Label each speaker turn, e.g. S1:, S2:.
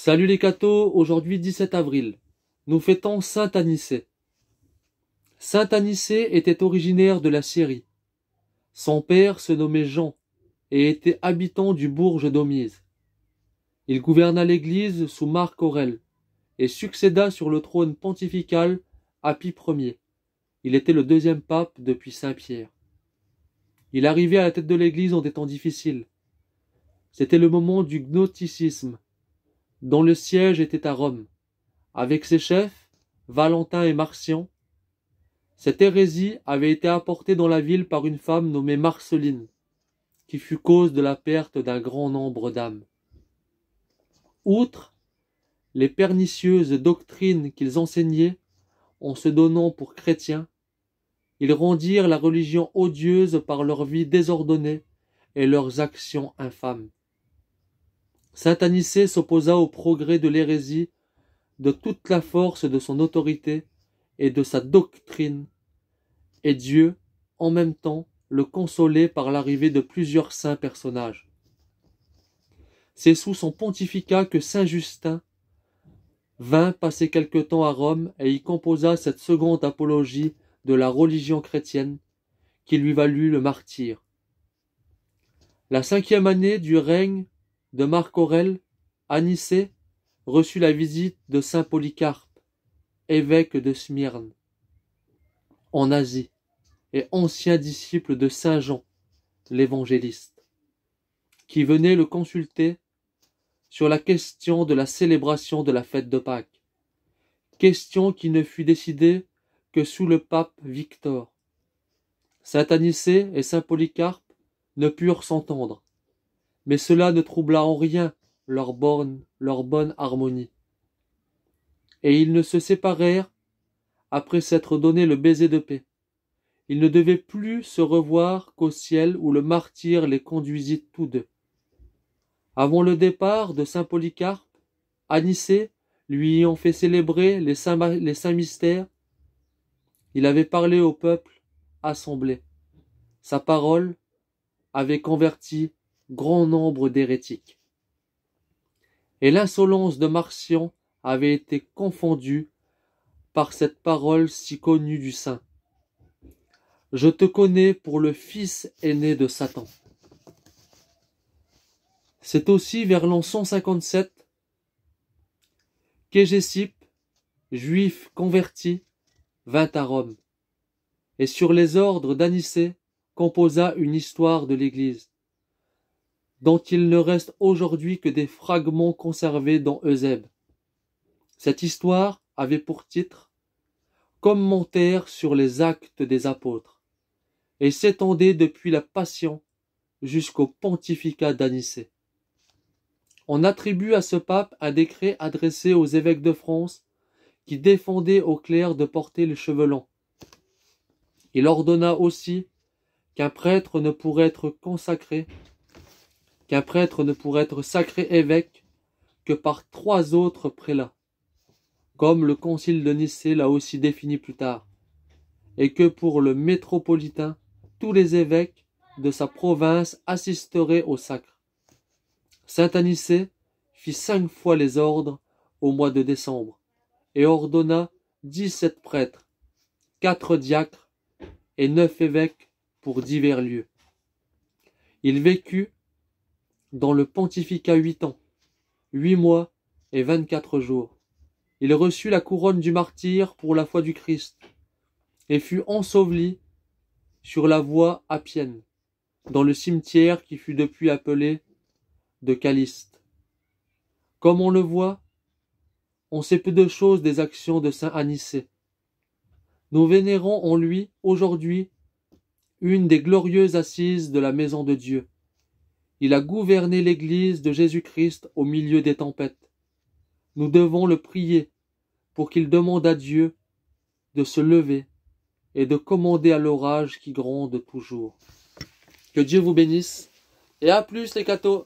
S1: Salut les cathos, aujourd'hui 17 avril. Nous fêtons Saint Anicet. Saint Anicet était originaire de la Syrie. Son père se nommait Jean et était habitant du bourg d'Aumise. Il gouverna l'Église sous Marc Aurèle et succéda sur le trône pontifical à Pie Ier. Il était le deuxième pape depuis Saint Pierre. Il arrivait à la tête de l'Église en des temps difficiles. C'était le moment du gnosticisme, dont le siège était à Rome, avec ses chefs, Valentin et Marcian. Cette hérésie avait été apportée dans la ville par une femme nommée Marceline, qui fut cause de la perte d'un grand nombre d'âmes. Outre les pernicieuses doctrines qu'ils enseignaient, en se donnant pour chrétiens, ils rendirent la religion odieuse par leur vie désordonnée et leurs actions infâmes. Saint Anicet s'opposa au progrès de l'hérésie de toute la force de son autorité et de sa doctrine, et Dieu, en même temps, le consolait par l'arrivée de plusieurs saints personnages. C'est sous son pontificat que saint Justin vint passer quelque temps à Rome et y composa cette seconde apologie de la religion chrétienne qui lui valut le martyre. La 5e année du règne de Marc Aurèle, Anicet reçut la visite de saint Polycarpe, évêque de Smyrne, en Asie, et ancien disciple de saint Jean, l'évangéliste, qui venait le consulter sur la question de la célébration de la fête de Pâques, question qui ne fut décidée que sous le pape Victor. Saint Anicet et saint Polycarpe ne purent s'entendre, mais cela ne troubla en rien leur bonne harmonie. Et ils ne se séparèrent après s'être donné le baiser de paix. Ils ne devaient plus se revoir qu'au ciel où le martyre les conduisit tous deux. Avant le départ de saint Polycarpe, Anicet lui ayant fait célébrer les saints mystères, il avait parlé au peuple assemblé. Sa parole avait converti grand nombre d'hérétiques. Et l'insolence de Marcian avait été confondue par cette parole si connue du saint. Je te connais pour le fils aîné de Satan. C'est aussi vers l'an 157 qu'Hégésippe, juif converti, vint à Rome, et sur les ordres d'Anicet composa une histoire de l'Église, dont il ne reste aujourd'hui que des fragments conservés dans Eusèbe. Cette histoire avait pour titre « Commentaire sur les actes des apôtres » et s'étendait depuis la Passion jusqu'au pontificat d'Anicet. On attribue à ce pape un décret adressé aux évêques de France qui défendait aux clercs de porter les cheveux longs. Il ordonna aussi qu'un prêtre ne pourrait être sacré évêque que par 3 autres prélats, comme le concile de Nicée l'a aussi défini plus tard, et que pour le métropolitain, tous les évêques de sa province assisteraient au sacre. Saint Anicet fit 5 fois les ordres au mois de décembre, et ordonna 17 prêtres, 4 diacres et 9 évêques pour divers lieux. Il vécut dans le pontificat 8 ans, 8 mois et 24 jours. Il reçut la couronne du martyre pour la foi du Christ, et fut enseveli sur la voie appienne, dans le cimetière qui fut depuis appelé de Caliste. Comme on le voit, on sait peu de choses des actions de saint Anicet. Nous vénérons en lui, aujourd'hui, une des glorieuses assises de la maison de Dieu. Il a gouverné l'Église de Jésus-Christ au milieu des tempêtes. Nous devons le prier pour qu'il demande à Dieu de se lever et de commander à l'orage qui gronde toujours. Que Dieu vous bénisse, et à plus les cathos!